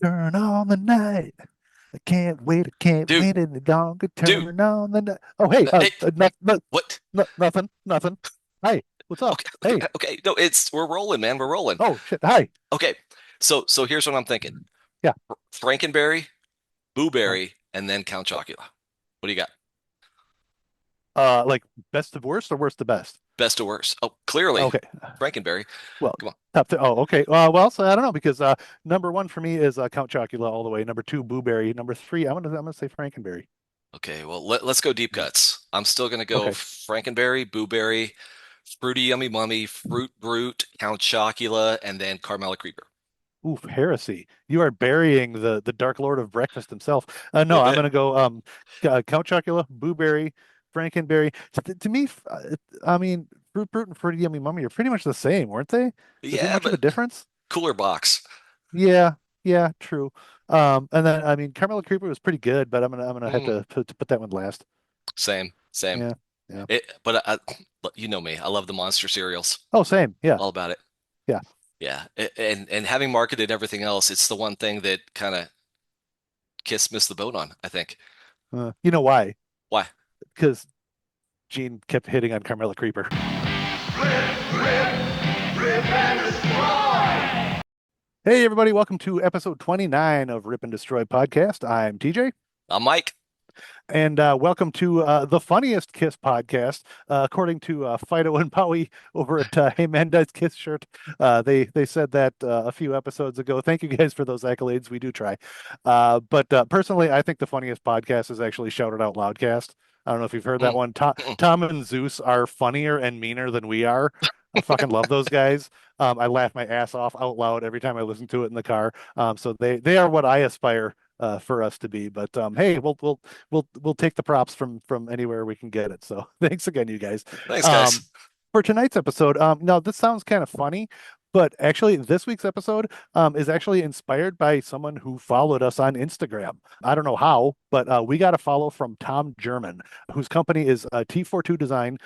Turn on the night. I can't wait. I can't Dude, wait any longer. dude, Turn on the night. Oh, hey, hey, what? nothing, nothing. Hi, what's up? Okay, Hey, okay. No, we're rolling, man. We're rolling. oh shit. Hi. Okay, so here's what I'm thinking: Yeah. Frankenberry, Uh, Booberry, and then Count Chocula. What do you got? like best of worst or worst to best? Best to worst? Oh, clearly, Okay. Frankenberry. Well, Come on. top three. Oh, okay. Well, so I don't know because number one for me is Count Chocula all the way. Number two, Blueberry. Number three, I'm gonna say Frankenberry. Okay, well let's go deep Mm. cuts. I'm still gonna go Okay. Frankenberry, Booberry, Fruity Yummy Mummy, Fruit Brute, Count Chocula, and then Carmela Creeper. Oof, heresy. You are burying the Dark Lord of Breakfast himself. A No, little I'm bit. gonna go Count Chocula, Blueberry, Frankenberry. To me, I mean, Fruit Brute and Fruity Yummy Mummy are pretty much the same, weren't they? Is there Yeah, much of but a difference? cooler box. Yeah, yeah, true. And then I mean, Carmela Creeper was pretty good, but I'm gonna have Mm, to put that one last. same, same. Yeah, yeah. But you know me. I love the monster cereals. Oh, same. Yeah, All about it. yeah. Yeah, and having marketed everything else, it's the one thing that kind of Kiss missed the boat on, I think. You know why? Why? Because Gene kept hitting on Carmela Creeper. Rip and destroy! Hey, everybody, welcome to episode 29 of Rip and Destroy podcast. I'm TJ, Mike. and welcome to the funniest Kiss podcast, according to Fido and Powie over at Hey Man Does Kiss shirt. They said that a few episodes ago. Thank you guys for those accolades. We do try. But personally, I think the funniest podcast is actually Shout It Out Loudcast. I don't know if you've heard that Mm, one. mm. Tom and Zeus are funnier and meaner than we are. I fucking love those guys. I laugh my ass off out loud every time I listen to it in the car. So they are what I aspire for us to be. But hey, we'll take the props from anywhere we can get it. So thanks again, you guys. Thanks, guys. Um, for tonight's episode, now this sounds kind of funny, but actually this week's episode is actually inspired by someone who followed us on Instagram. I don't know how, but we got a follow from Tom German, whose company is T42 Design,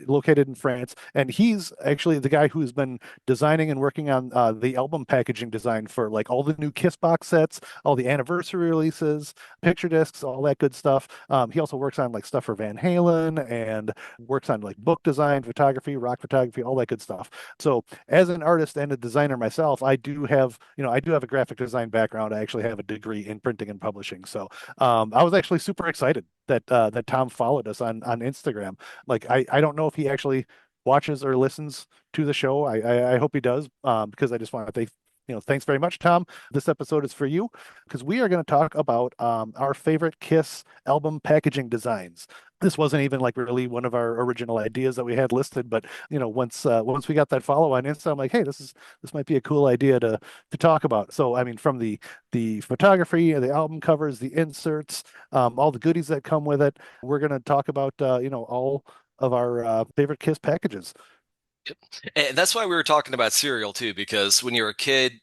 located in France, and he's actually the guy who's been designing and working on the album packaging design for like all the new Kiss box sets, all the anniversary releases, picture discs, all that good stuff. He also works on like stuff for Van Halen and works on like book design, photography, rock photography, all that good stuff. So as an artist and a designer myself, I do have a graphic design background. I actually have a degree in printing and publishing. So I was actually super excited that Tom followed us on Instagram. Like I don't know if he actually watches or listens to the show. I hope he does, because I just want to thank thanks very much, Tom. This episode is for you because we are going to talk about our favorite Kiss album packaging designs. This wasn't even like really one of our original ideas that we had listed, but once we got that follow on Insta, I'm like, hey, this might be a cool idea to talk about. So I mean, from the photography, the album covers, the inserts, all the goodies that come with it, we're going to talk about all of our favorite Kiss packages. And that's why we were talking about cereal too, because when you're a kid,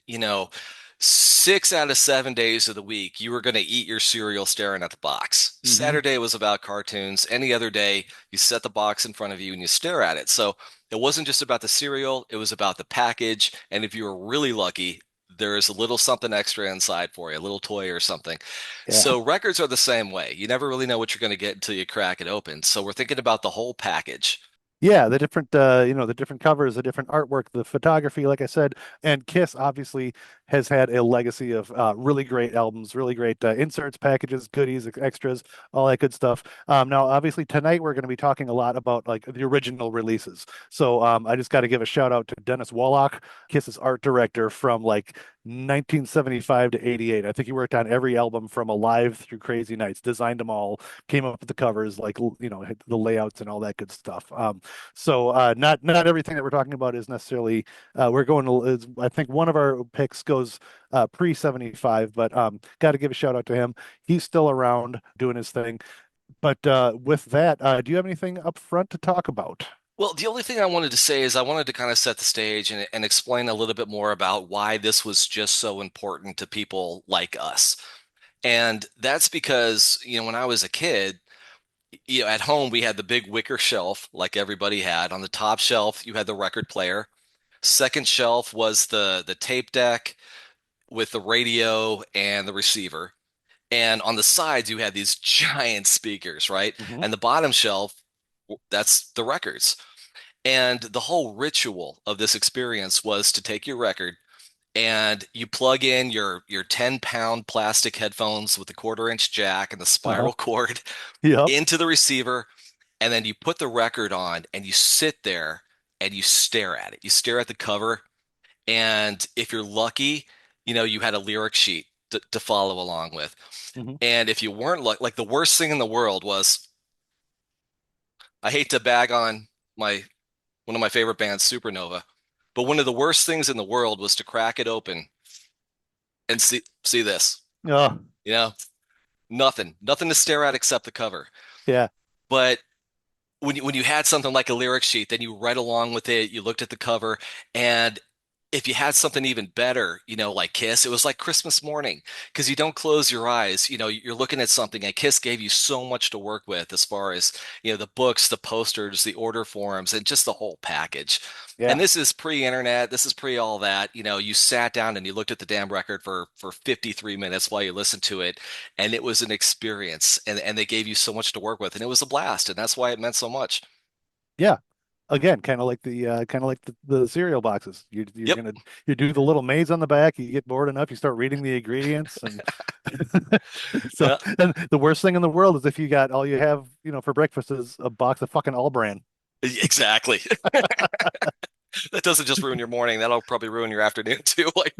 6 out of 7 days of the week, you were going to eat your cereal staring at the box. Hmm. Saturday was about cartoons. Any other day, you set the box in front of you and you stare at it. So it wasn't just about the cereal, it was about the package. And if you were really lucky, there's a little something extra inside for you, a little toy or something. Yeah. So records are the same way. You never really know what you're going to get until you crack it open. So we're thinking about the whole package. Yeah, the different the different covers, the different artwork, the photography, like I said, and Kiss obviously has had a legacy of really great albums, really great inserts, packages, goodies, extras, all that good stuff. Now, obviously, tonight we're going to be talking a lot about like the original releases. So I just got to give a shout out to Dennis Wallach, Kiss's art director from like 1975 to 88. I think he worked on every album from Alive through Crazy Nights, designed them all, came up with the covers, like the layouts and all that good stuff. So not everything that we're talking about is necessarily we're going to I think one of our picks goes pre 75, but got to give a shout out to him. He's still around doing his thing. But with that, do you have anything up front to talk about? Well, the only thing I wanted to say is I wanted to kind of set the stage and explain a little bit more about why this was just so important to people like us. And that's because, when I was a kid, at home we had the big wicker shelf like everybody had. On the top shelf, you had the record player. Second shelf was the tape deck. with the radio and the receiver. And on the sides, you had these giant speakers, right? Hmm. And the bottom shelf, that's the records. And the whole ritual of this experience was to take your record and you plug in your 10-pound plastic headphones with the quarter-inch jack and the Uh-huh. spiral cord Yep. into the receiver, and then you put the record on and you sit there and you stare at it. You stare at the cover, and if you're lucky, you had a lyric sheet to follow along with. Hmm. And if you weren't like the worst thing in the world was, I hate to bag on my one of my favorite bands, Supernova, but one of the worst things in the world was to crack it open and see this. Oh, You know, nothing to stare at except the cover. yeah. But when you had something like a lyric sheet, then you read along with it, you looked at the cover, and if you had something even better, like Kiss, it was like Christmas morning because you don't close your eyes. You're looking at something, and Kiss gave you so much to work with as far as, the books, the posters, the order forms, and just the whole package. And Yeah. this is pre-internet, this is pre all that. You sat down and you looked at the damn record for 53 minutes while you listened to it, and it was an experience, and they gave you so much to work with, and it was a blast, and that's why it meant so much. Yeah. Again, kind of like the cereal boxes. You're Yep. gonna you do the little maze on the back. You get bored enough, you start reading the ingredients, and so Yeah, and the worst thing in the world is if you got all you have, for breakfast is a box of fucking All Brand. exactly. That doesn't just ruin your morning. That'll probably ruin your afternoon too. Like,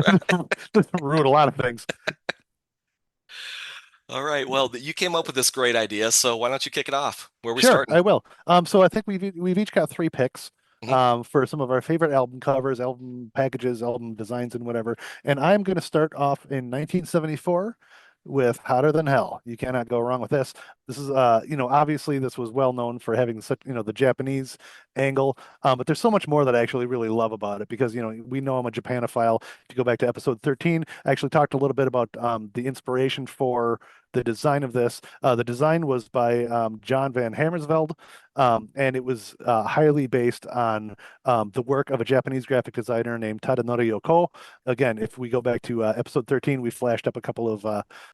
Ruin a lot of things. all right. Well, you came up with this great idea, so why don't you kick it off? Where are we Sure, starting? I will. So I think we've each got three picks Mhm. for some of our favorite album covers, album packages, album designs, and whatever. And I'm going to start off in 1974 with Hotter Than Hell. You cannot go wrong with this. This is obviously this was well known for having such, the Japanese angle, but there's so much more that I actually really love about it because, we know I'm a Japanophile. If you go back to episode 13, I actually talked a little bit about the inspiration for the design of this. The design was by John Van Hammersveld, and it was highly based on the work of a Japanese graphic designer named Tadanori Yoko. Again, if we go back to episode 13, we flashed up a couple of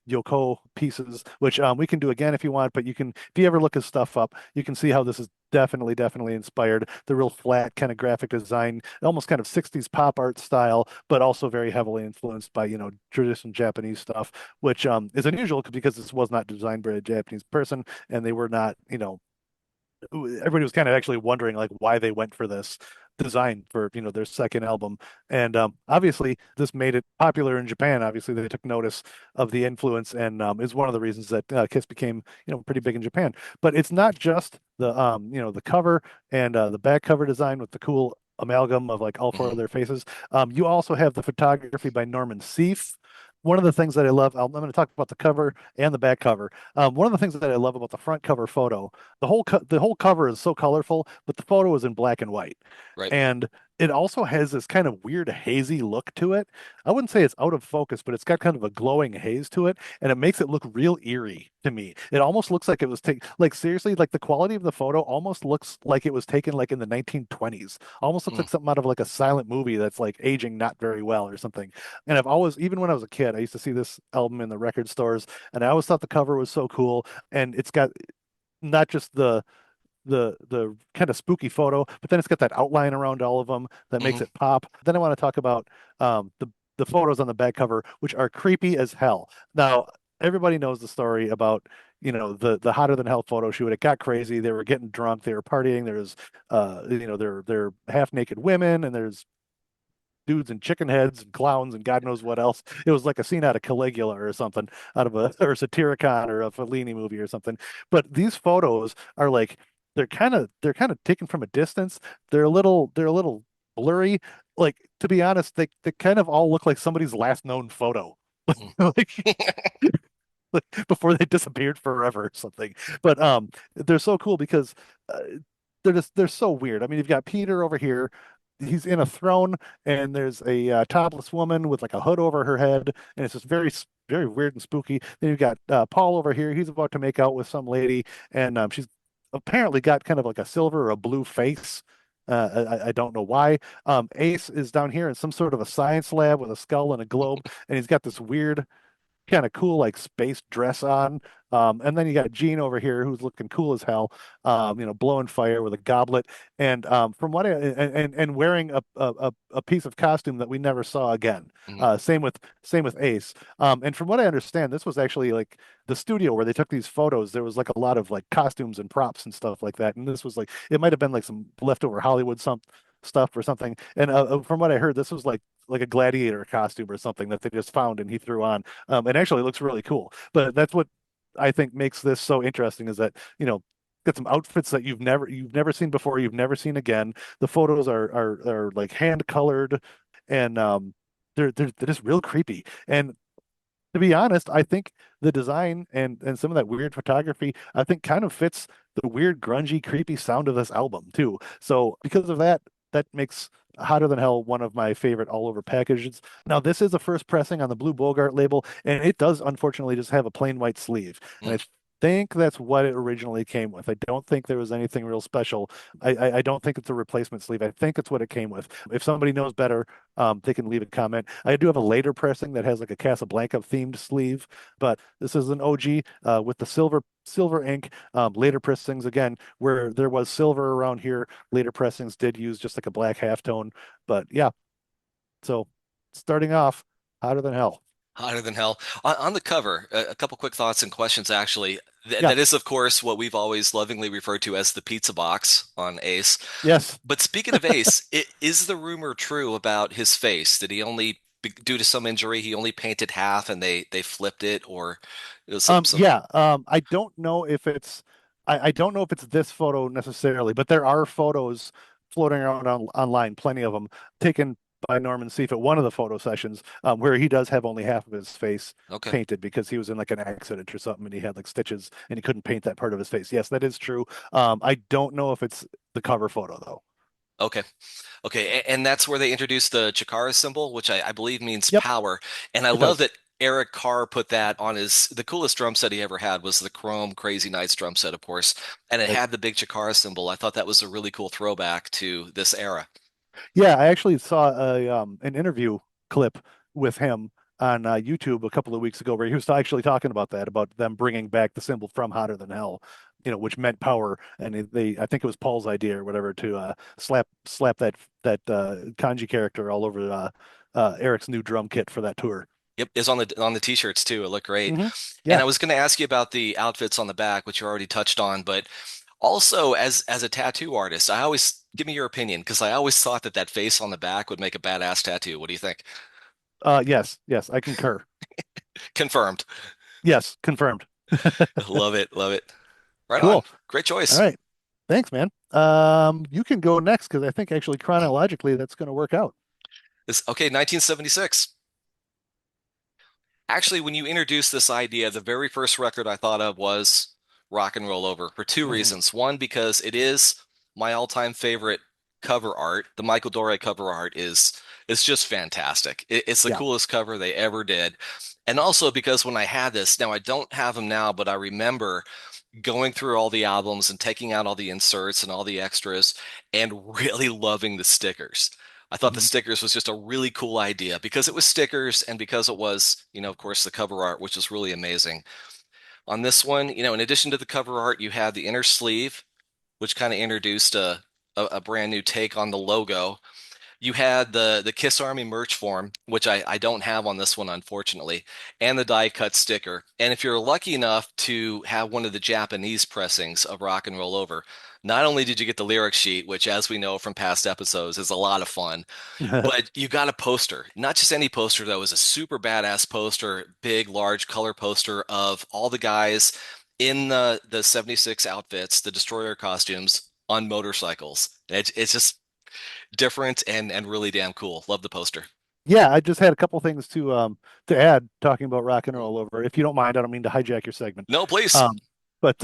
Yoko pieces, which we can do again if you want, but if you ever look his stuff up, you can see how this is definitely inspired. The real flat kind of graphic design, almost kind of 60s pop art style, but also very heavily influenced by, traditional Japanese stuff, which is unusual because this was not designed by a Japanese person and they were not, everybody was kind of actually wondering like why they went for this design for their second album, and obviously this made it popular in Japan. Obviously they took notice of the influence and is one of the reasons that Kiss became pretty big in Japan. But it's not just the cover and the back cover design with the cool amalgam of like all four Mhm. of their faces. You also have the photography by Norman Seeff. One of the things that I love, I'm going to talk about the cover and the back cover. One of the things that I love about the front cover photo, the whole cover is so colorful, but the photo is in black and white, Right. and it also has this kind of weird hazy look to it. I wouldn't say it's out of focus, but it's got kind of a glowing haze to it, and it makes it look real eerie to me. It almost looks like it was taken, like seriously, like the quality of the photo almost looks like it was taken like in the 1920s. Almost looks Mm. like something out of like a silent movie that's like aging not very well or something. And I've always, even when I was a kid, I used to see this album in the record stores, and I always thought the cover was so cool. And it's got not just the kind of spooky photo, but then it's got that outline around all of them that makes Mhm. it pop. Then I want to talk about the photos on the back cover, which are creepy as hell. Now, everybody knows the story about the hotter than hell photo shoot. It got crazy. They were getting drunk. They were partying. There's they're half naked women, and there's dudes and chicken heads and clowns and God knows what else. It was like a scene out of Caligula or something, out of a or Satyricon or a Fellini movie or something. But these photos are like they're kind of taken from a distance. They're a little blurry. Like to be honest, they kind of all look like somebody's last known photo. Mm. Like like before they disappeared forever or something. But they're so cool because uh, they're so weird. I mean, you've got Peter over here. He's in a throne, and there's a topless woman with like a hood over her head, and it's just very weird and spooky. Then you've got Paul over here. He's about to make out with some lady, and she's apparently got kind of like a silver or a blue face. I don't know why. Ace is down here in some sort of a science lab with a skull and a globe, and he's got this weird kind of cool like space dress on. And then you got Gene over here who's looking cool as hell, blowing fire with a goblet. And from what and wearing a piece of costume that we never saw again. Mhm. Same with Ace. And from what I understand, this was actually like the studio where they took these photos. There was like a lot of like costumes and props and stuff like that. And this was like it might have been like some leftover Hollywood some stuff or something. And from what I heard, this was like a gladiator costume or something that they just found and he threw on. And actually, it looks really cool. But that's what I think makes this so interesting is that, get some outfits that you've never seen before, you've never seen again. The photos are like hand colored and they're just real creepy. And to be honest, I think the design and some of that weird photography, I think kind of fits the weird, grungy, creepy sound of this album too. So because of that, that makes Hotter Than Hell one of my favorite all over packages. Now, this is a first pressing on the Blue Bogart label, and it does unfortunately just have a plain white sleeve. And I think that's what it originally came with. I don't think there was anything real special. I don't think it's a replacement sleeve. I think it's what it came with. If somebody knows better, they can leave a comment. I do have a later pressing that has like a Casablanca themed sleeve, but this is an OG with the silver ink. Later pressings again, where there was silver around here, later pressings did use just like a black halftone. But yeah, so starting off, Hotter Than Hell. Hotter than hell. On the cover, a couple quick thoughts and questions, actually. Yeah. That is, of course, what we've always lovingly referred to as the pizza box on Ace. Yes. But speaking of Ace, is the rumor true about his face? Did he only, due to some injury, he only painted half and they flipped it, or it was some. Yeah. I don't know if it's this photo necessarily, but there are photos floating around online, plenty of them taken by Norman Seeff at one of the photo sessions, where he does have only half of his face Okay. painted because he was in like an accident or something and he had like stitches and he couldn't paint that part of his face. Yes, that is true. I don't know if it's the cover photo though. Okay. Okay. And that's where they introduced the Chikara symbol, which I believe means Yep, power. And I it love does. that Eric Carr put that on the coolest drum set he ever had was the Chrome Crazy Nights drum set, of course. And it Right. had the big Chikara symbol. I thought that was a really cool throwback to this era. Yeah, I actually saw an interview clip with him on YouTube a couple of weeks ago where he was actually talking about that, about them bringing back the symbol from Hotter Than Hell, which meant power. And I think it was Paul's idea or whatever to slap that kanji character all over Eric's new drum kit for that tour. Yep, it's on the t-shirts too. It looked great. Hmm. And Yeah. I was going to ask you about the outfits on the back, which you already touched on, but also as a tattoo artist, I always give me your opinion because I always thought that face on the back would make a badass tattoo. What do you think? Yes, yes, I concur. Confirmed. Yes, confirmed. Love it, love it. Right on. Cool. Great All choice. right. Thanks, man. You can go next because I think actually chronologically that's going to work out. Okay, 1976. Actually, when you introduced this idea, the very first record I thought of was Rock and Roll Over for two Hmm. reasons. One, because it is my all-time favorite cover art. The Michael Doré cover art is it's just fantastic. It's the Yeah. coolest cover they ever did. And also because when I had this, now I don't have them now, but I remember going through all the albums and taking out all the inserts and all the extras and really loving the stickers. I thought the Hmm. stickers was just a really cool idea because it was stickers and because it was, of course, the cover art, which is really amazing. On this one, in addition to the cover art, you have the inner sleeve, which kind of introduced a brand new take on the logo. You had the Kiss Army merch form, which I don't have on this one, unfortunately, and the die cut sticker. And if you're lucky enough to have one of the Japanese pressings of Rock and Roll Over, not only did you get the lyric sheet, which, as we know from past episodes, is a lot of fun, but you got a poster. Not just any poster, though, it was a super badass poster, big, large color poster of all the guys in the 76 outfits, the destroyer costumes on motorcycles. It's just different and really damn cool. Love the poster. Yeah, I just had a couple things to add talking about rock and roll over. If you don't mind, I don't mean to hijack your segment. No, please. Um, but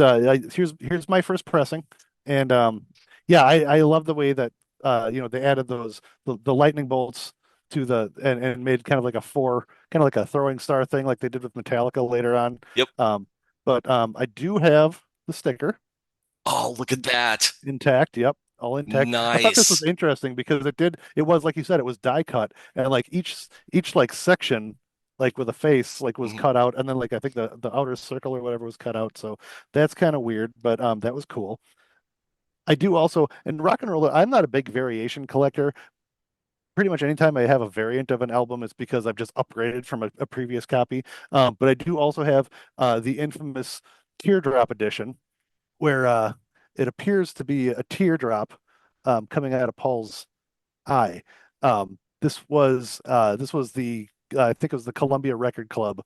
here's my first pressing, and yeah, I love the way that they added the lightning bolts to and made kind of like a four, kind of like a throwing star thing, like they did with Metallica later on. Yep. But I do have the sticker Oh, look at in, that. intact. Yep. all intact. I thought this was Nice. interesting because it was like you said, it was die cut, and like each like section, like with a face, like was Mhm. cut out, and then like I think the outer circle or whatever was cut out. So that's kind of weird, but that was cool. I do also, and rock and roll, I'm not a big variation collector. Pretty much anytime I have a variant of an album, it's because I've just upgraded from a previous copy. But I do also have the infamous teardrop edition, where it appears to be a teardrop coming out of Paul's eye. This was the I think it was the Columbia Record Club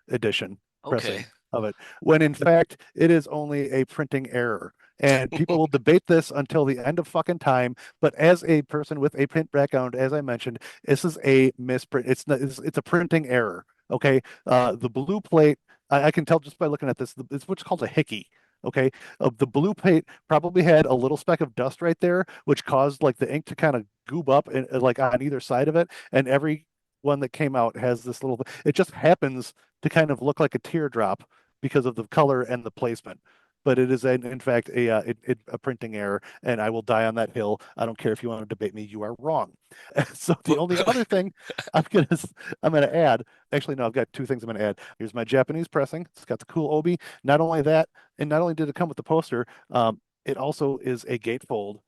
edition Okay. pressing of it, when in fact it is only a printing error. And people will debate this until the end of fucking time. But as a person with a print background, as I mentioned, this is a misprint. It's not, it's a printing error. Okay. The blue plate, I can tell just by looking at this, it's what's called a hickey. Okay. The blue plate probably had a little speck of dust right there, which caused like the ink to kind of goob up and like on either side of it. And every one that came out has this little, it just happens to kind of look like a teardrop because of the color and the placement. But it is in fact a printing error, and I will die on that hill. I don't care if you want to debate me; you are wrong. So the only other thing I'm gonna I'm gonna add, actually no, I've got two things I'm gonna add. Here's my Japanese pressing. It's got the cool obi. Not only that, and not only did it come with the poster, it also is a gatefold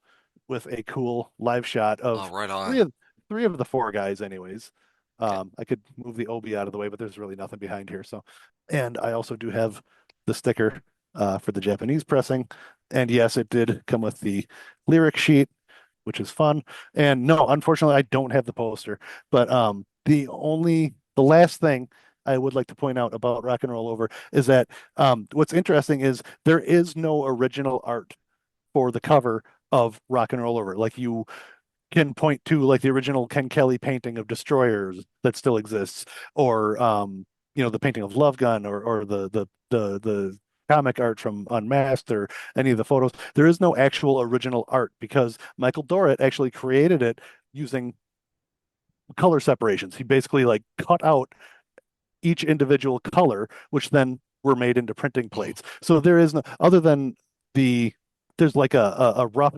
with a cool live shot Oh, of right three on. of three of the four guys, anyways. Okay. I could move the obi out of the way, but there's really nothing behind here. So, and I also do have the sticker for the Japanese pressing. And yes, it did come with the lyric sheet, which is fun. And no, unfortunately, I don't have the poster. But the last thing I would like to point out about Rock and Roll Over is that what's interesting is there is no original art for the cover of Rock and Roll Over. Like you can point to like the original Ken Kelly painting of Destroyers that still exists, or the painting of Love Gun, or the comic art from Unmasked, or any of the photos. There is no actual original art because Michael Dorrit actually created it using color separations. He basically like cut out each individual color, which then were made into printing Mhm. plates. So there is no, other than the, there's like a rough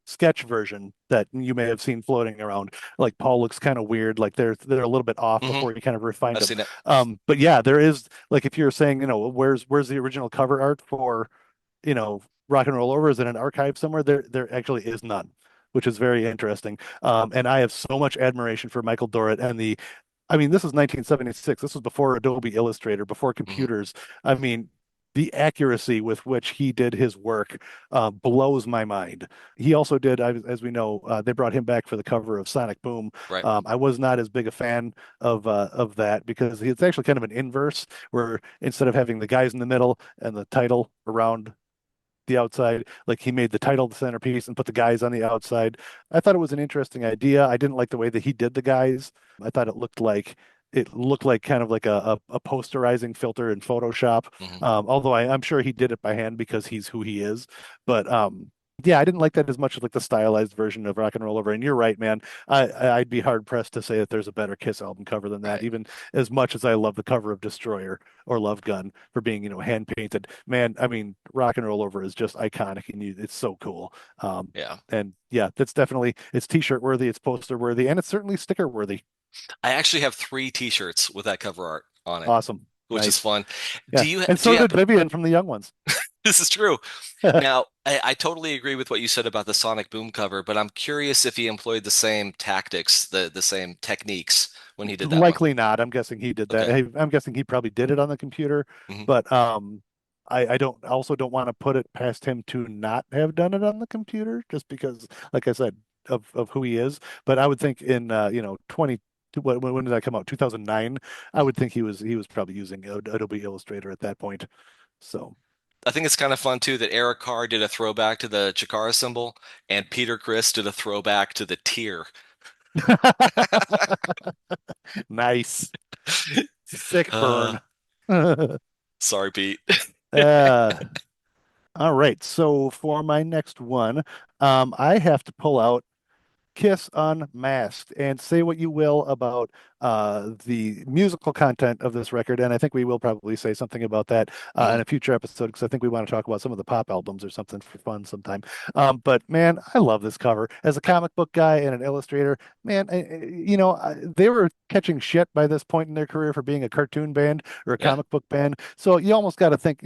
sketch version that you may have seen floating around. Like Paul looks kind of weird, like they're a little bit off Hmm. before you kind of refined I've them. seen it. But yeah, there is like if you're saying, where's the original cover art for Rock and Roll Over? Is in an archive somewhere? There actually is none, which is very interesting. And I have so much admiration for Michael Dorrit and I mean, this is 1976. This was before Adobe Illustrator, before Hmm. computers. I mean, the accuracy with which he did his work blows my mind. He also did, as we know, they brought him back for the cover of Sonic Boom. Right. I was not as big a fan of that because it's actually kind of an inverse, where instead of having the guys in the middle and the title around the outside. Like he made the title the centerpiece and put the guys on the outside. I thought it was an interesting idea. I didn't like the way that he did the guys. I thought it looked like kind of like a posterizing filter in Photoshop. Hmm. Although I'm sure he did it by hand because he's who he is. But yeah, I didn't like that as much as like the stylized version of Rock and Roll Over. And you're right, man. I'd be hard pressed to say that there's a better Kiss album cover than that, Right. even as much as I love the cover of Destroyer or Love Gun for being, hand painted. Man, I mean, Rock and Roll Over is just iconic, and it's so cool. Yeah. And yeah, that's definitely it's t-shirt worthy, it's poster worthy, and it's certainly sticker worthy. I actually have three t-shirts with that cover art on it, Awesome. which is Nice. fun. Yeah. And Do so you did happen Vivian from the Young Ones. this is true. Now, I totally agree with what you said about the Sonic Boom cover, but I'm curious if he employed the same tactics, the same techniques when he did that one. Likely not. I'm guessing he did that. Okay. I'm guessing he probably did it on the computer, Hmm. but I don't want to put it past him to not have done it on the computer just because, like I said, of who he is. But I would think in 20 when did that come out? 2009. I would think he was probably using Adobe Illustrator at that point. So I think it's kind of fun too that Eric Carr did a throwback to the Chikara symbol and Peter Criss did a throwback to the tear. nice. Sick Uh, burn. uh, sorry, Pete. all right. So for my next one, I have to pull out. Kiss Unmasked. And say what you will about the musical content of this record, and I think we will probably say something about that in Mhm. a future episode because I think we want to talk about some of the pop albums or something for fun sometime. But man, I love this cover. As a comic book guy and an illustrator, man, they were catching shit by this point in their career for being a cartoon band or a Yeah. comic book band. So you almost got to think,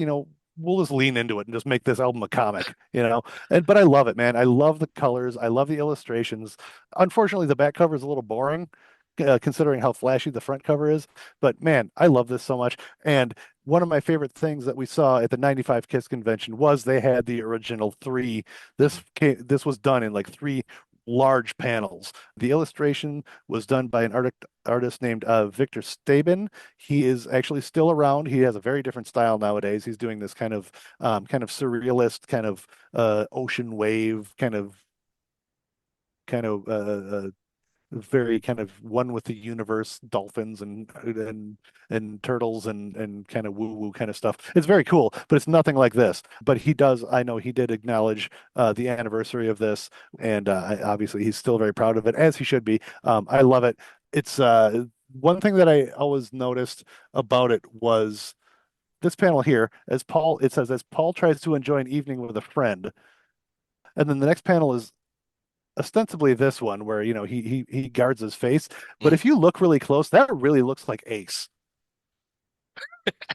we'll just lean into it and just make this album a comic. And but I love it, man. I love the colors. I love the illustrations. Unfortunately, the back cover is a little boring, considering how flashy the front cover is. But man, I love this so much. And one of my favorite things that we saw at the 95 Kiss convention was they had the original three. Mhm. This was done in like three large panels. The illustration was done by an artist named Victor Stabin. He is actually still around. He has a very different style nowadays. He's doing this kind of surrealist, kind of ocean wave, kind of very kind of one with the universe, dolphins and turtles and kind of woo woo kind of stuff. It's very cool, but it's nothing like this. But I know he did acknowledge the anniversary of this, and obviously he's still very proud of it, as he should be. I love it. It's one thing that I always noticed about it was this panel here, it says, as Paul tries to enjoy an evening with a friend. And then the next panel is ostensibly this one where he guards his face, but Mhm. if you look really close, that really looks like Ace.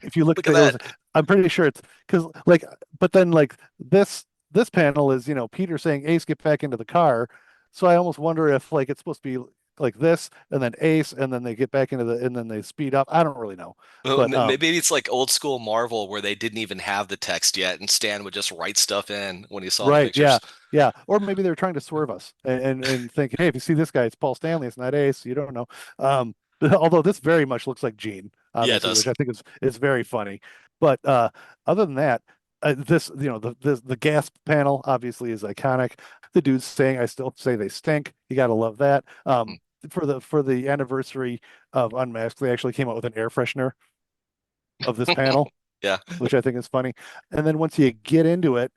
If you look at Look at the that. I'm pretty sure it's because like, but then like this panel is Peter saying Ace, get back into the car. So I almost wonder if like it's supposed to be like this and then Ace and then they get back into the and then they speed up. I don't really know, Well, but maybe it's like old school Marvel where they didn't even have the text yet, and Stan would just write stuff in when he saw the right, yeah, pictures. yeah. Or maybe they're trying to swerve us and think, hey, if you see this guy, it's Paul Stanley, it's not Ace. You don't know. Although this very much looks like Gene, Yeah, it obviously, which does. I think is very funny. But other than that, this the gasp panel obviously is iconic. The dudes saying, "I still say they stink." You got to love that. Mm. For the anniversary of Unmasked, they actually came out with an air freshener of this panel, Yeah. which I think is funny. And then once you get into it.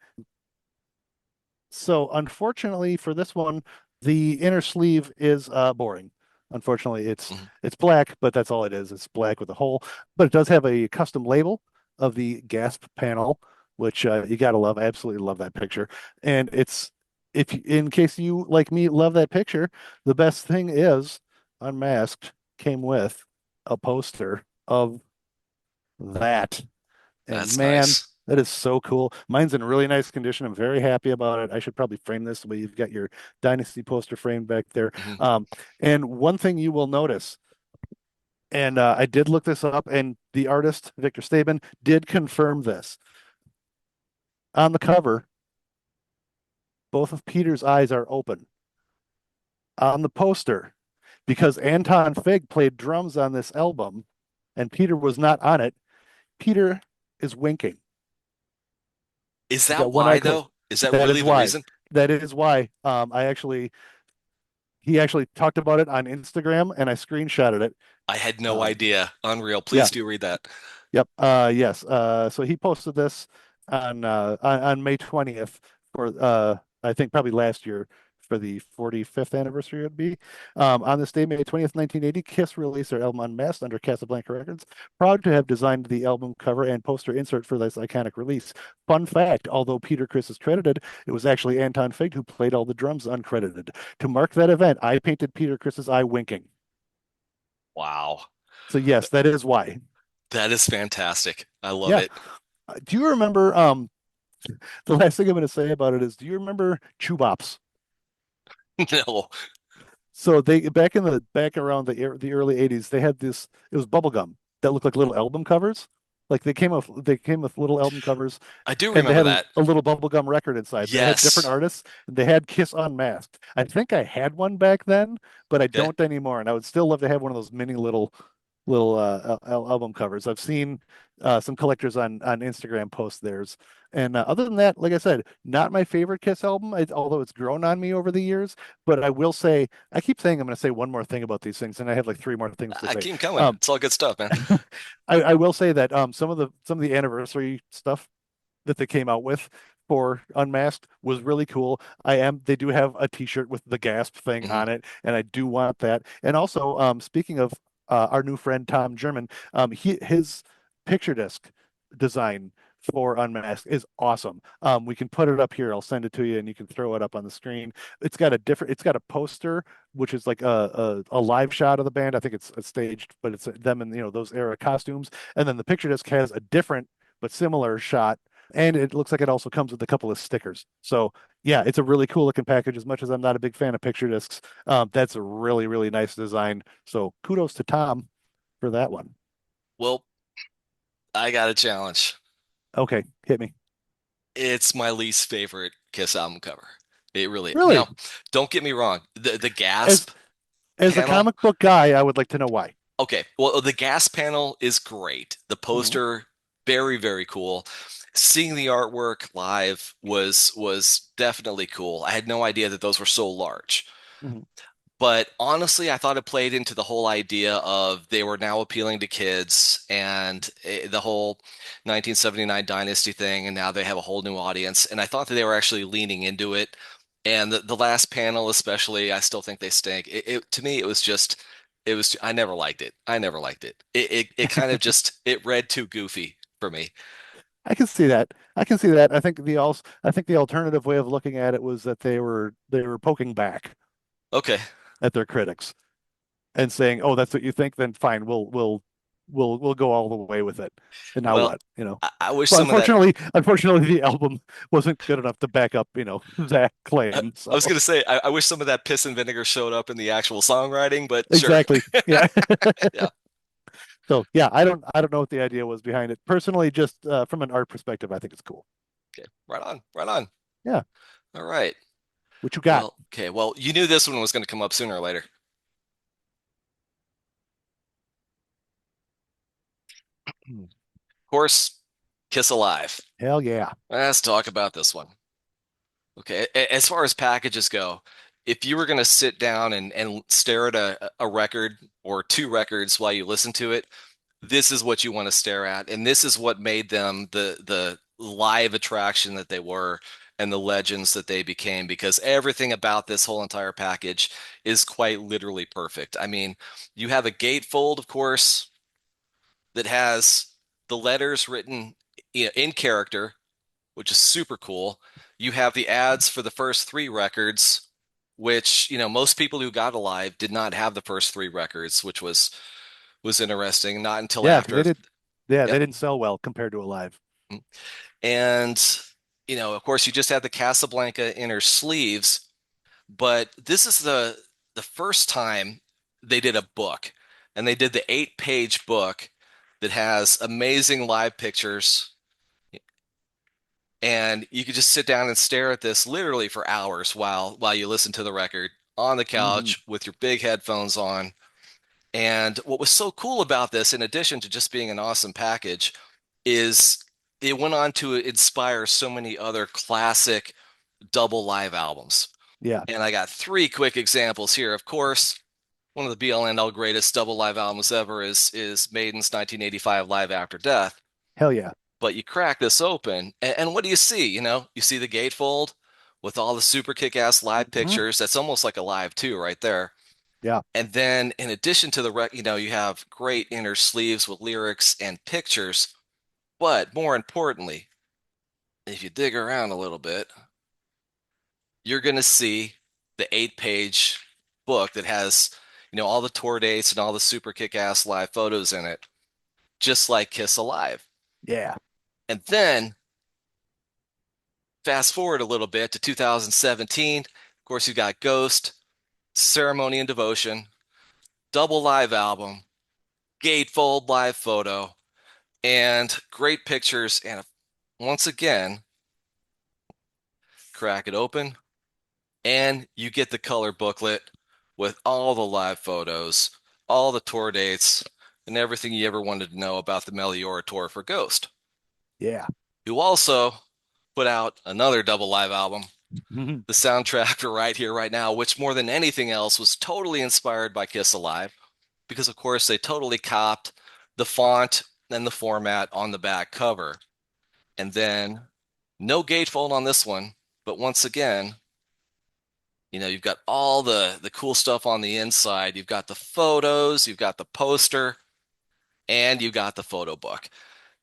So unfortunately for this one, the inner sleeve is boring. Unfortunately, it's Mhm. it's black, but that's all it is. It's black with a hole, but it does have a custom label of the gasp panel, which you gotta love. I absolutely love that picture. And it's if in case you like me love that picture, the best thing is Unmasked came with a poster of that. And That's man, nice. that is so cool. Mine's in really nice condition. I'm very happy about it. I should probably frame this the way you've got your Dynasty poster framed back there. Mhm. And one thing you will notice, and I did look this up, and the artist, Victor Staben, did confirm this. On the cover, both of Peter's eyes are open. On the poster, because Anton Fig played drums on this album and Peter was not on it, Peter is winking. Is He's that got one why eye closed. though? Is that That really is the why. reason? That is why. He actually talked about it on Instagram, and I screenshotted it. I had no Um, idea. Unreal. yeah, Please do read that. yep, yes. So he posted this on May 20th for I think probably last year for the 45th anniversary it'd be. On this day, May 20th, 1980, Kiss released their album Unmasked under Casablanca Records, proud to have designed the album cover and poster insert for this iconic release. Fun fact, although Peter Criss is credited, it was actually Anton Fig who played all the drums uncredited. To mark that event, I painted Peter Criss's eye winking. Wow. So yes, that is why. That is fantastic. I love Yeah. it. Do you remember the last thing I'm going to say about it is do you remember Chew Bops? No. So they back around the early 80s, they had this it was bubble gum that looked like little album covers. Like they came with little album covers I do and they remember had that. a little bubble gum record inside. They had different Yes. artists and they had Kiss Unmasked. I think I had one back then, but I Okay. don't anymore. And I would still love to have one of those mini little album covers. I've seen some collectors on Instagram post theirs. And other than that, like I said, not my favorite Kiss album, although it's grown on me over the years. But I will say, I keep saying I'm going to say one more thing about these things, and I have like three more things to I say. keep coming. Um, It's all good stuff, man. I will say that some of the anniversary stuff that they came out with. for Unmasked was really cool. They do have a t-shirt with the gasp thing Mhm. on it, and I do want that. And also, speaking of our new friend Tom German, his picture disc design for Unmasked is awesome. We can put it up here. I'll send it to you, and you can throw it up on the screen. It's got a poster, which is like a live shot of the band. I think it's staged, but it's them in those era costumes. And then the picture disc has a different but similar shot, and it looks like it also comes with a couple of stickers. So yeah, it's a really cool looking package. As much as I'm not a big fan of picture discs, that's a really, really nice design. So kudos to Tom for that one. Well, I got a challenge. Okay, hit me. It's my least favorite Kiss album cover. It really. Really, Now, don't get me wrong. The as gasp as a panel. comic book guy, I would like to know why. Okay, well, the gas panel is great. The Mhm, poster, very, very cool. Seeing the artwork live was definitely cool. I had no idea that those were so large. mhm. But honestly, I thought it played into the whole idea of they were now appealing to kids and the whole 1979 Dynasty thing, and now they have a whole new audience. And I thought that they were actually leaning into it. And the last panel, especially, I still think they stink. To me, I never liked it. I never liked it. It kind of just, it read too goofy for me. I can see that. I can see that. I think the alternative way of looking at it was that they were poking back Okay. at their critics and saying, "Oh, that's what you think? Then fine, we'll go all the way with it." And now Well, what? You know. I wish But some of that. unfortunately, the album wasn't good enough to back up, that claim. I So was gonna say, I wish some of that piss and vinegar showed up in the actual songwriting, but sure. exactly, yeah. Yeah. So yeah, I don't know what the idea was behind it. Personally, just from an art perspective, I think it's cool. Okay. Right on. Right on. Yeah. All right. What you got? Well, okay. Well, you knew this one was going to come up sooner or later. Of course, Kiss Alive. Hell yeah. Let's talk about this one. Okay. As far as packages go, if you were going to sit down and stare at a record or two records while you listen to it, this is what you want to stare at. And this is what made them the live attraction that they were and the legends that they became because everything about this whole entire package is quite literally perfect. I mean, you have a gatefold, of course, that has the letters written in character, which is super cool. You have the ads for the first three records, which, most people who got Alive did not have the first three records, which was interesting. Not until Yeah, because after. they did. Yeah, they Yep. didn't sell well compared to Alive. And, of course, you just had the Casablanca inner sleeves, but this is the first time they did a book, and they did the 8-page book that has amazing live pictures, and you could just sit down and stare at this literally for hours while you listen to the record on the Hmm. couch with your big headphones on. And what was so cool about this, in addition to just being an awesome package, is it went on to inspire so many other classic double live albums. Yeah. And I got three quick examples here. Of course, one of the be all end all greatest double live albums ever is Maiden's 1985 Live After Death. Hell yeah. But you crack this open, and what do you see? You see the gatefold with all the super kick-ass live Hmm. pictures. That's almost like a live two right there. Yeah. And then in addition to you have great inner sleeves with lyrics and pictures. But more importantly, if you dig around a little bit, you're going to see the 8-page book that has, all the tour dates and all the super kick-ass live photos in it, just like Kiss Alive. Yeah. And then fast forward a little bit to 2017. Of course, you've got Ghost, Ceremony and Devotion, double live album, gatefold live photo, and great pictures. And once again, crack it open, and you get the color booklet with all the live photos, all the tour dates, and everything you ever wanted to know about the Meliora tour for Ghost, Yeah. who also put out another double live album, Hmm. the soundtrack for Right Here, Right Now, which more than anything else was totally inspired by Kiss Alive, because of course they totally copped the font and the format on the back cover. And then No gatefold on this one, but once again, you've got all the cool stuff on the inside. You've got the photos, you've got the poster, and you got the photo book.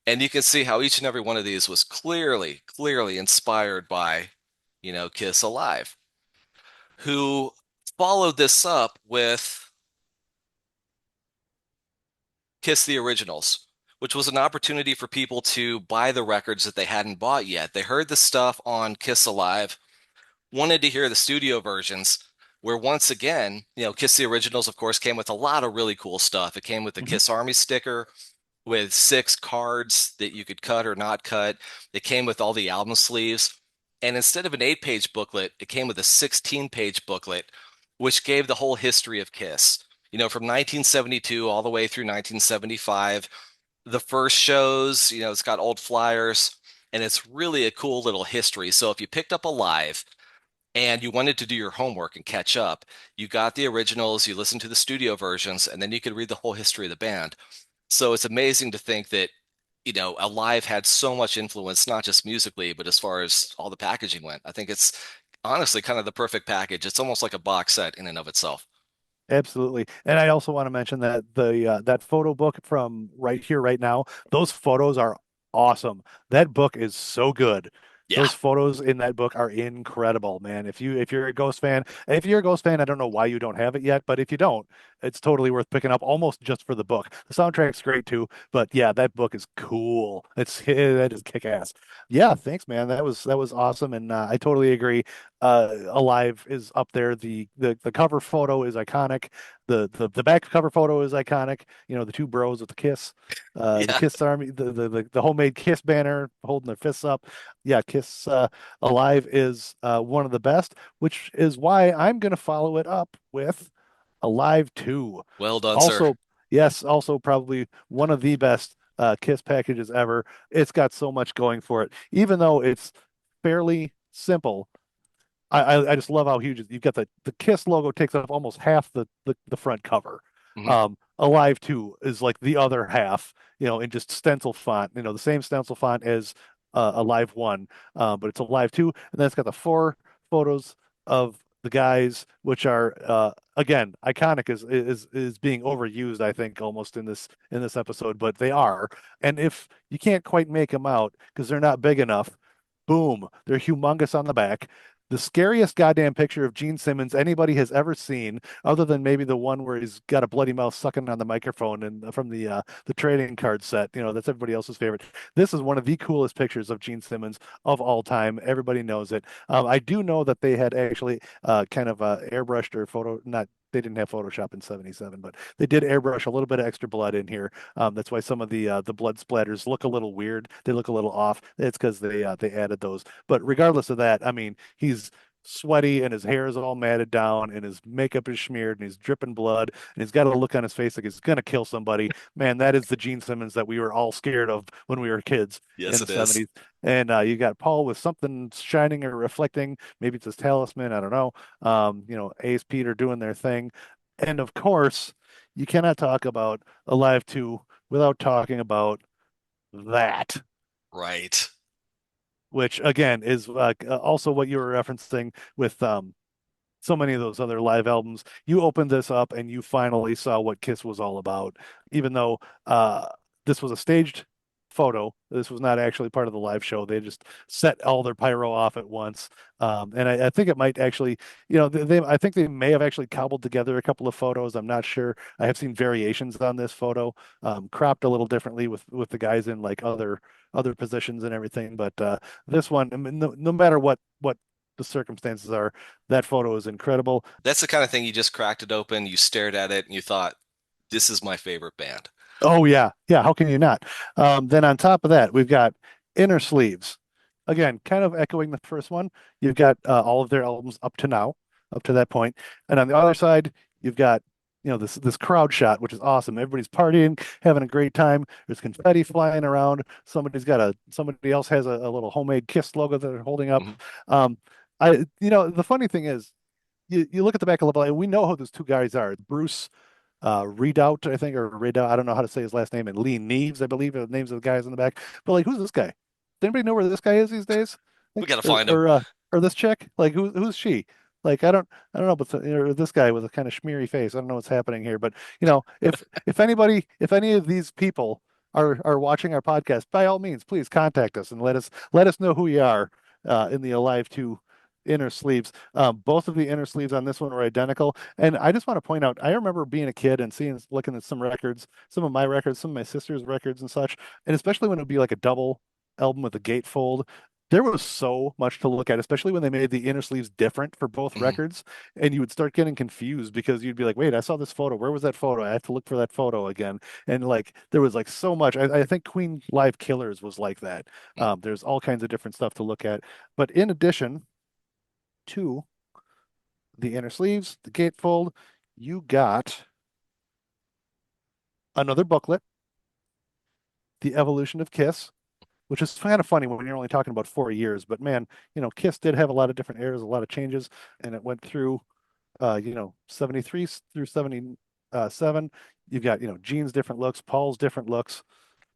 And you can see how each and every one of these was clearly inspired by, Kiss Alive, who followed this up with Kiss the Originals, which was an opportunity for people to buy the records that they hadn't bought yet. They heard the stuff on Kiss Alive, wanted to hear the studio versions, where once again, Kiss the Originals, of course, came with a lot of really cool stuff. It came with the Mhm. Kiss Army sticker with 6 cards that you could cut or not cut. It came with all the album sleeves. And instead of an 8-page booklet, it came with a 16-page booklet, which gave the whole history of Kiss. From 1972 all the way through 1975, the first shows, it's got old flyers, and it's really a cool little history. So if you picked up Alive and you wanted to do your homework and catch up, you got the originals, you listened to the studio versions, and then you could read the whole history of the band. So it's amazing to think that, Alive had so much influence, not just musically, but as far as all the packaging went. I think it's honestly kind of the perfect package. It's almost like a box set in and of itself. Absolutely. And I also want to mention that the that photo book from Right Here, Right Now, those photos are awesome. That book is so good. Yeah. Those photos in that book are incredible, man. If you're a Ghost fan, if you're a Ghost fan, I don't know why you don't have it yet, but if you don't, it's totally worth picking up almost just for the book. The soundtrack's great too, but yeah, that book is cool. It's that is kick-ass. Yeah, thanks, man. That was awesome, and I totally agree. Alive is up there. The cover photo is iconic. The back cover photo is iconic. The two bros with the kiss, the Yeah. Kiss Army, the homemade Kiss banner holding their fists up. Yeah, Kiss Alive is one of the best, which is why I'm gonna follow it up with Alive 2. Well done, sir. Also, yes, also probably one of the best Kiss packages ever. It's got so much going for it, even though it's fairly simple. I just love how huge you've got the Kiss logo takes up almost half the front cover. Mhm. Alive 2 is like the other half, in just stencil font, the same stencil font as Alive 1, but it's Alive 2, and then it's got the four photos of the guys, which are again iconic is being overused, I think, almost in this episode, but they are. And if you can't quite make them out because they're not big enough, boom, they're humongous on the back. The scariest goddamn picture of Gene Simmons anybody has ever seen, other than maybe the one where he's got a bloody mouth sucking on the microphone and from the trading card set. That's everybody else's favorite. This is one of the coolest pictures of Gene Simmons of all time. Everybody knows it. I do know that they had actually kind of airbrushed or photo not. They didn't have Photoshop in '77, but they did airbrush a little bit of extra blood in here. That's why some of the blood splatters look a little weird. They look a little off. It's because they added those. But regardless of that, I mean, he's sweaty and his hair is all matted down and his makeup is smeared and he's dripping blood and he's got a look on his face like he's gonna kill somebody. Man, that is the Gene Simmons that we were all scared of when we were kids Yes, in the it is. 70s. And you got Paul with something shining or reflecting. Maybe it's his talisman. I don't know. Ace Peter doing their thing. And of course, you cannot talk about Alive 2 without talking about that, Right. which again is also what you were referencing with so many of those other live albums. You opened this up and you finally saw what Kiss was all about, even though this was a staged photo. This was not actually part of the live show. They just set all their pyro off at once. And I think it might actually, I think they may have actually cobbled together a couple of photos. I'm not sure. I have seen variations on this photo, cropped a little differently with the guys in like other positions and everything. But this one, I mean, no matter what the circumstances are, that photo is incredible. That's the kind of thing you just cracked it open, you stared at it, and you thought, this is my favorite band. Oh yeah, yeah. How can you not? Then on top of that, we've got Inner Sleeves. Again, kind of echoing the first one. You've got all of their albums up to now, up to that point, and on the other side, you've got this crowd shot, which is awesome. Everybody's partying, having a great time. There's confetti flying around. Somebody else has a little homemade Kiss logo that they're holding up. Mhm. Um, the funny thing is, you look at the back of the and we know who those two guys are. Bruce Redout, I think, or Redout. I don't know how to say his last name. And Lee Neves, I believe, are the names of the guys in the back. But like, who's this guy? anybody know where this guy is these days? We Like, got to find him. or this chick? Like, who's she? Like, I don't know, but or this guy with a kind of schmeary face. I don't know what's happening here, but if any of these people are watching our podcast, by all means, please contact us and let us know who you are in the Alive 2 inner sleeves. Both of the inner sleeves on this one were identical. And I just want to point out, I remember being a kid and looking at some records, some of my records, some of my sister's records and such, and especially when it would be like a double album with a gatefold. There was so much to look at, especially when they made the inner sleeves different for both Mhm. records, and you would start getting confused because you'd be like, "Wait, I saw this photo. Where was that photo? I have to look for that photo again." And like, there was like so much. I think Queen Live Killers was like that. There's all kinds of different stuff to look at. But in addition to the inner sleeves, the gatefold, you got another booklet, The Evolution of Kiss, which is kind of funny when you're only talking about 4 years. But man, Kiss did have a lot of different eras, a lot of changes, and it went through, 73 through 77. You've got, Gene's different looks, Paul's different looks.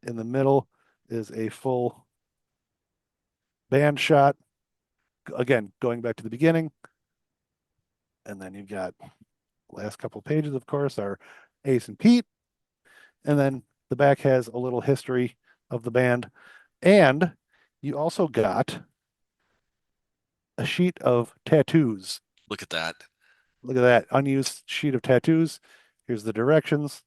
In the middle is a full band shot. Again, going back to the beginning. And then you've got last couple pages, of course, are Ace and Pete. And then the back has a little history of the band. And you also got a sheet of tattoos. Look at that. Look at that unused sheet of tattoos. Here's the directions.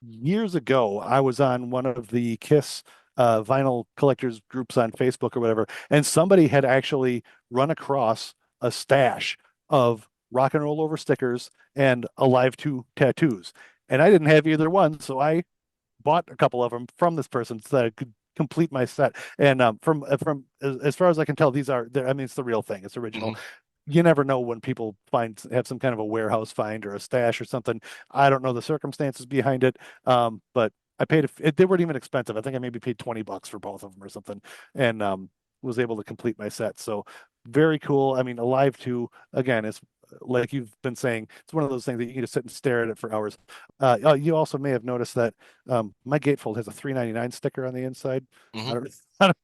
Years ago, I was on one of the Kiss vinyl collectors groups on Facebook or whatever, and somebody had actually run across a stash of rock and roll over stickers and Alive 2 tattoos. And I didn't have either one, so I bought a couple of them from this person so that I could complete my set. And from as far as I can tell, I mean, it's the real thing. It's original. Hmm. You never know when people have some kind of a warehouse find or a stash or something. I don't know the circumstances behind it, but I paid they weren't even expensive. I think I maybe paid $20 for both of them or something, and was able to complete my set. So very cool. I mean, Alive 2 again is like you've been saying, it's one of those things that you can just sit and stare at it for hours. You also may have noticed that my gatefold has a 399 sticker on the inside. I Hmm. don't,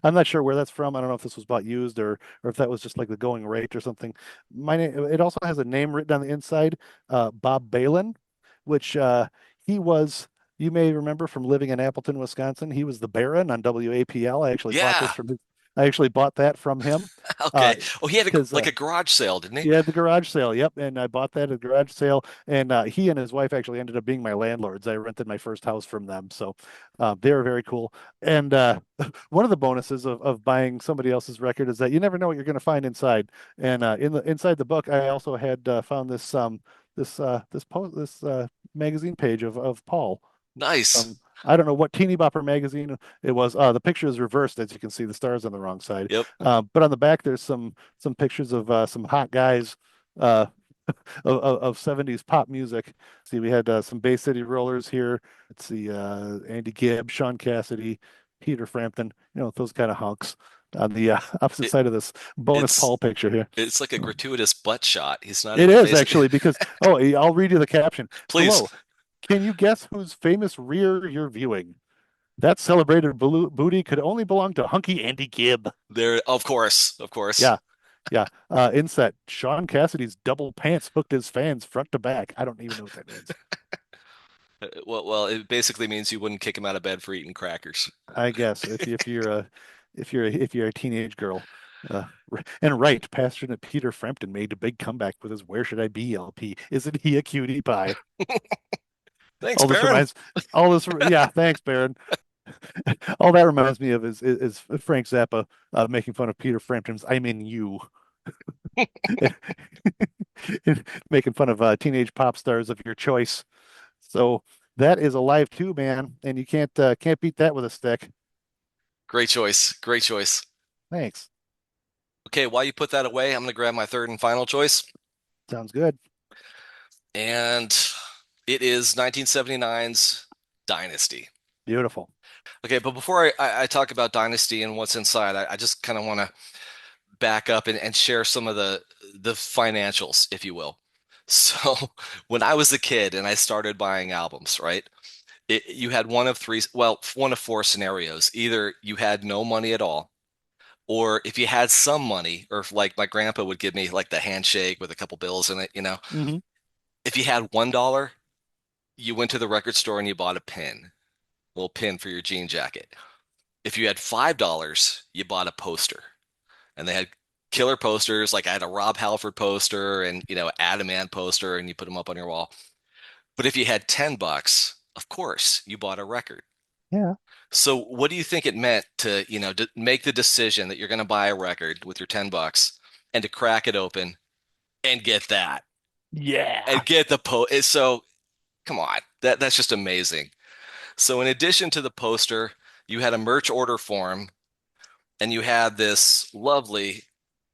I'm not sure where that's from. I don't know if this was bought used or if that was just like the going rate or something. My name, it also has a name written on the inside, Bob Balin, which he was. You may remember from living in Appleton, Wisconsin. He was the Baron on WAPL. Yeah. I actually bought that from him. Okay. Oh, he had Because like a garage sale, didn't he? yeah, the garage sale. Yep. And I bought that at the garage sale. And he and his wife actually ended up being my landlords. I rented my first house from them. So they were very cool. And one of the bonuses of buying somebody else's record is that you never know what you're going to find inside. And inside the book, I also had found this magazine page of Paul. Nice. I don't know what teeny bopper magazine it was. The picture is reversed, as you can see. The stars on the wrong side. Yep. But on the back, there's some pictures of some hot guys uh, of 70s pop music. See, we had some Bay City Rollers here. Let's see, Andy Gibb, Sean Cassidy, Peter Frampton. Those kind of hunks on the opposite It side of this bonus it's Paul picture here. it's like a gratuitous butt shot. He's not It even is facing. actually because I'll read you the caption Please. below. Can you guess whose famous rear you're viewing? That celebrated booty could only belong to hunky Andy Gibb. There, of course, of course. Yeah, yeah. Inset. Sean Cassidy's double pants hooked his fans front to back. I don't even know what that means. Well, it basically means you wouldn't kick him out of bed for eating crackers. I guess if you're a teenage girl, and right, passionate Peter Frampton made a big comeback with his "Where Should I Be?" LP. Isn't he a cutie pie? Thanks, All this Baron. reminds, all this, yeah. Thanks, Baron. All that reminds me of is Frank Zappa making fun of Peter Frampton's "I'm in You," making fun of teenage pop stars of your choice. So that is Alive too, man, and you can't beat that with a stick. Great choice. Great choice. Thanks. Okay, while you put that away, I'm going to grab my third and final choice. Sounds good. And it is 1979's Dynasty. Beautiful. Okay, but before I talk about Dynasty and what's inside, I just kind of want to back up and share some of the financials, if you will. So when I was a kid and I started buying albums, right? You had one of three, well, one of four scenarios. Either you had no money at all, or if you had some money, or if, like my grandpa would give me like the handshake with a couple bills in it. Hmm. If you had $1, you went to the record store and you bought a pin, a little pin for your jean jacket. If you had $5, you bought a poster. And they had killer posters, like I had a Rob Halford poster and Adam Ant poster, and you put them up on your wall. But if you had $10, of course, you bought a record. Yeah. So what do you think it meant to make the decision that you're going to buy a record with your $10 and to crack it open and get that Yeah. and get the so come on, that's just amazing. So in addition to the poster, you had a merch order form and you had this lovely,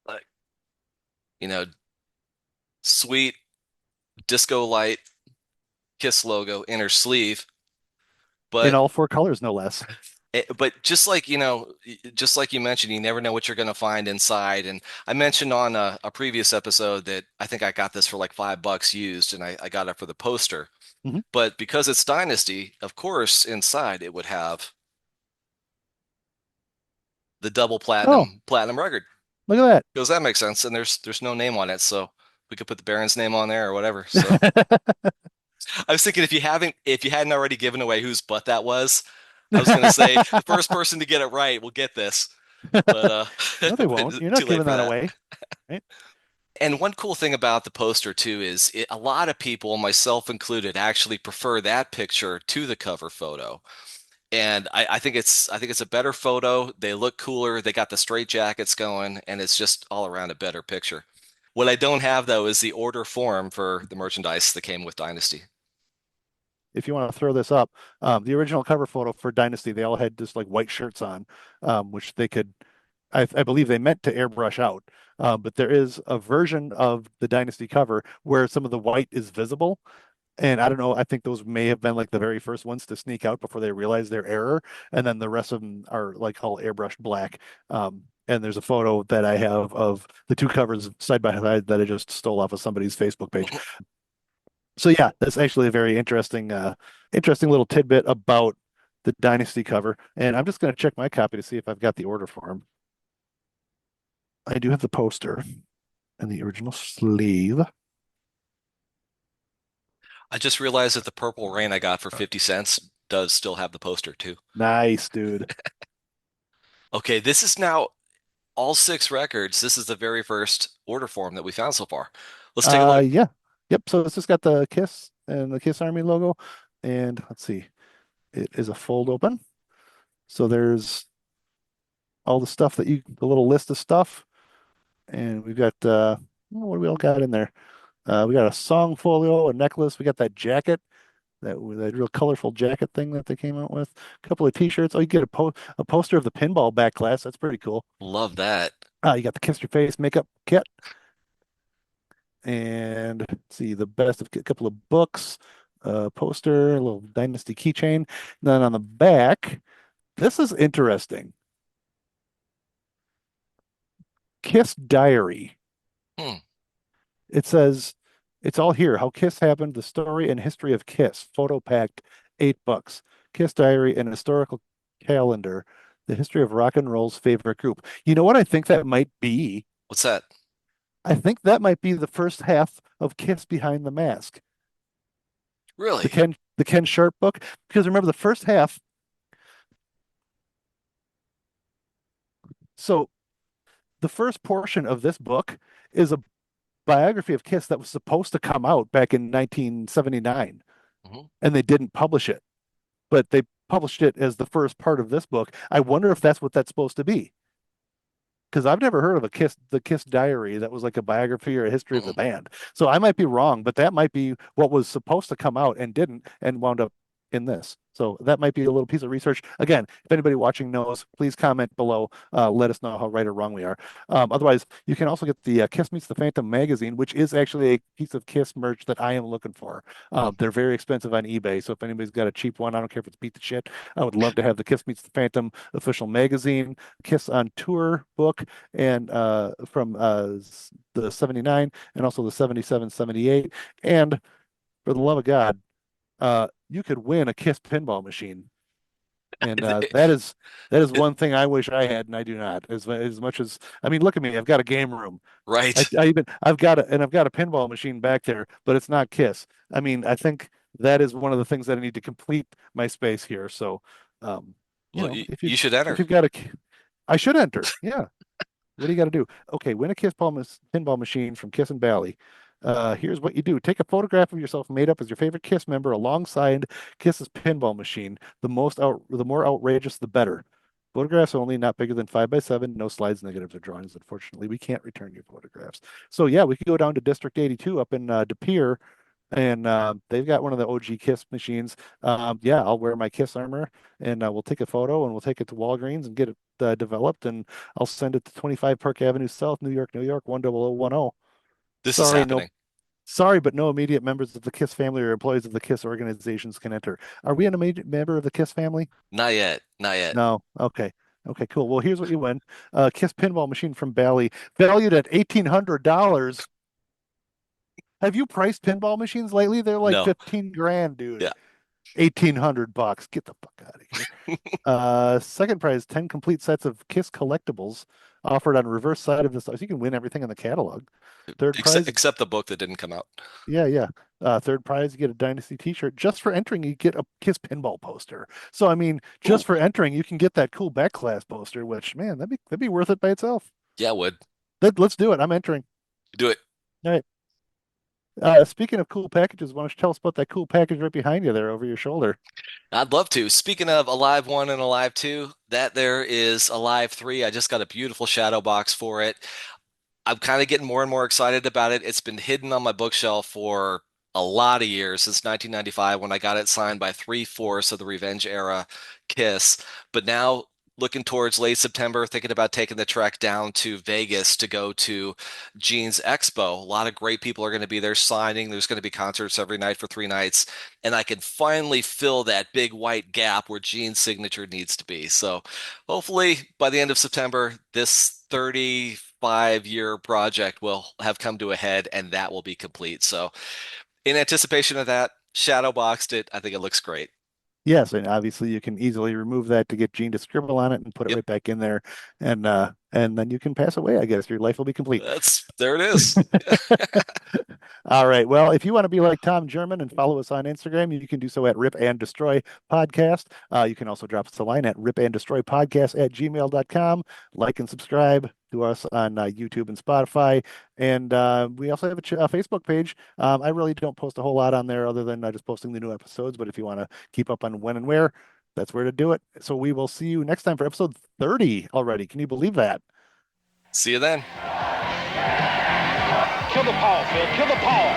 like, you know, sweet disco light Kiss logo inner sleeve. In But all four colors, no less. but just like you mentioned, you never know what you're going to find inside. And I mentioned on a previous episode that I think I got this for like $5 used, and I got it for the poster. Hmm. But because it's Dynasty, of course, inside it would have the double Oh, platinum record. look Because that makes sense. And there's no name on it, so we could put the Baron's name on there or whatever. So at that. I was thinking if you hadn't already given away whose butt that was, I was gonna say the first person to get it right will get this. But No, they won't. You're not too late giving for that that. away, right? And one cool thing about the poster too is a lot of people, myself included, actually prefer that picture to the cover photo. And I think it's a better photo. They look cooler. They got the straight jackets going, and it's just all around a better picture. What I don't have though is the order form for the merchandise that came with Dynasty. If you want to throw this up, the original cover photo for Dynasty, they all had just like white shirts on, which they could, I believe they meant to airbrush out. But there is a version of the Dynasty cover where some of the white is visible. And I don't know, I think those may have been like the very first ones to sneak out before they realized their error. And then the rest of them are like all airbrushed black. And there's a photo that I have of the two covers side by side that I just stole off of somebody's Facebook page. So yeah, that's actually a very interesting little tidbit about the Dynasty cover. And I'm just going to check my copy to see if I've got the order form. I do have the poster and the original sleeve. I just realized that the Purple Rain I got for 50 cents does still have the poster too. Nice, dude. Okay, this is now all six records. This is the very first order form that we found so far. Let's take a look. Yeah. Yep. So it's just got the Kiss and the Kiss Army logo. And let's see, it is a fold open. So there's all the stuff the little list of stuff. And we've got, what do we all got in there? We got a song folio, a necklace. We got that jacket, that real colorful jacket thing that they came out with. A couple of t-shirts. Oh, you get a poster of the pinball back class. That's pretty cool. Love that. You got the Kiss Your Face makeup kit. And let's see, the best of a couple of books, poster, a little Dynasty keychain. And then on the back, this is interesting. Kiss Diary. Hmm. It says it's all here. How Kiss happened, the story and history of Kiss. Photo packed, $8. Kiss Diary, an historical calendar, the history of rock and roll's favorite group. You know what I think that might be? What's that? I think that might be the first half of Kiss Behind the Mask, Really? The Ken Sharp book. Because remember the first half. So the first portion of this book is a biography of Kiss that was supposed to come out back in 1979, Mhm. and they didn't publish it, but they published it as the first part of this book. I wonder if that's what that's supposed to be. Because I've never heard of the Kiss Diary that was like a biography or a history of the Mhm. band. So I might be wrong, but that might be what was supposed to come out and didn't and wound up in this. So that might be a little piece of research. Again, if anybody watching knows, please comment below. Let us know how right or wrong we are. Otherwise, you can also get the Kiss Meets the Phantom magazine, which is actually a piece of Kiss merch that I am looking for. They're very expensive on eBay. So if anybody's got a cheap one, I don't care if it's beat the shit. I would love to have the Kiss Meets the Phantom official magazine, Kiss on Tour book, and from the 79 and also the 77, 78. And for the love of God, you could win a Kiss pinball machine. And that is one thing I wish I had, and I do not. As much as I mean, look at me. I've got a game room. Right. I've got a pinball machine back there, but it's not Kiss. I mean, I think that is one of the things that I need to complete my space here. So, um, Well, if you should enter. you've got a, I should enter. Yeah. What do you got to do? Okay, win a pinball machine from Kiss and Bally. Here's what you do. Take a photograph of yourself made up as your favorite Kiss member alongside Kiss's pinball machine. The more outrageous, the better. Photographs only, not bigger than 5 by 7. No slides, negatives, or drawings. Unfortunately, we can't return your photographs. So yeah, we could go down to District 82 up in De Pere, and they've got one of the OG Kiss machines. Yeah, I'll wear my Kiss armor, and we'll take a photo, and we'll take it to Walgreens and get it developed, and I'll send it to 25 Park Avenue South, New York, New York, 10010. This is Sorry, no, happening. sorry, but no immediate members of the KISS family or employees of the KISS organizations can enter. Are we an immediate member of the KISS family? Not yet. Not yet. No. Okay. Okay, cool. Well, here's what you win. KISS pinball machine from Bally, valued at $1,800. Have you priced pinball machines lately? They're like No. 15 grand, dude. Yeah. 1,800 bucks. Get the fuck out of here. Second prize, 10 complete sets of Kiss collectibles offered on reverse side of this. So you can win everything in the catalog. Third prize, Except the book that didn't come out. yeah, yeah. Third prize, you get a Dynasty t-shirt. Just for entering, you get a Kiss pinball poster. So I mean, Ooh. just for entering, you can get that cool back class poster, which man, that'd be worth it by itself. Yeah, would. Let's do it. I'm entering. Do it. All right. Speaking of cool packages, why don't you tell us about that cool package right behind you there over your shoulder? I'd love to. Speaking of Alive 1 and Alive 2, that there is Alive 3. I just got a beautiful shadow box for it. I'm kind of getting more and more excited about it. It's been hidden on my bookshelf for a lot of years, since 1995 when I got it signed by three-fourths of the Revenge era Kiss. But now, looking towards late September, thinking about taking the trek down to Vegas to go to Gene's Expo. A lot of great people are going to be there signing. There's going to be concerts every night for 3 nights, and I can finally fill that big white gap where Gene's signature needs to be. So hopefully by the end of September, this 35-year project will have come to a head and that will be complete. So in anticipation of that, shadow boxed it. I think it looks great. Yes, and obviously you can easily remove that to get Gene to scribble on it and put it Yep. right back in there, and then you can pass away. I guess your life will be complete. That's there it is. All right. Well, if you want to be like Tom German and follow us on Instagram, you can do so at Rip and Destroy Podcast. You can also drop us a line at ripanddestroypodcast@gmail.com. Like and subscribe to us on YouTube and Spotify. And we also have a Facebook page. I really don't post a whole lot on there other than just posting the new episodes. But if you want to keep up on when and where, that's where to do it. So we will see you next time for episode 30 already. Can you believe that? See you then. Kill the power, Phil. Kill the power.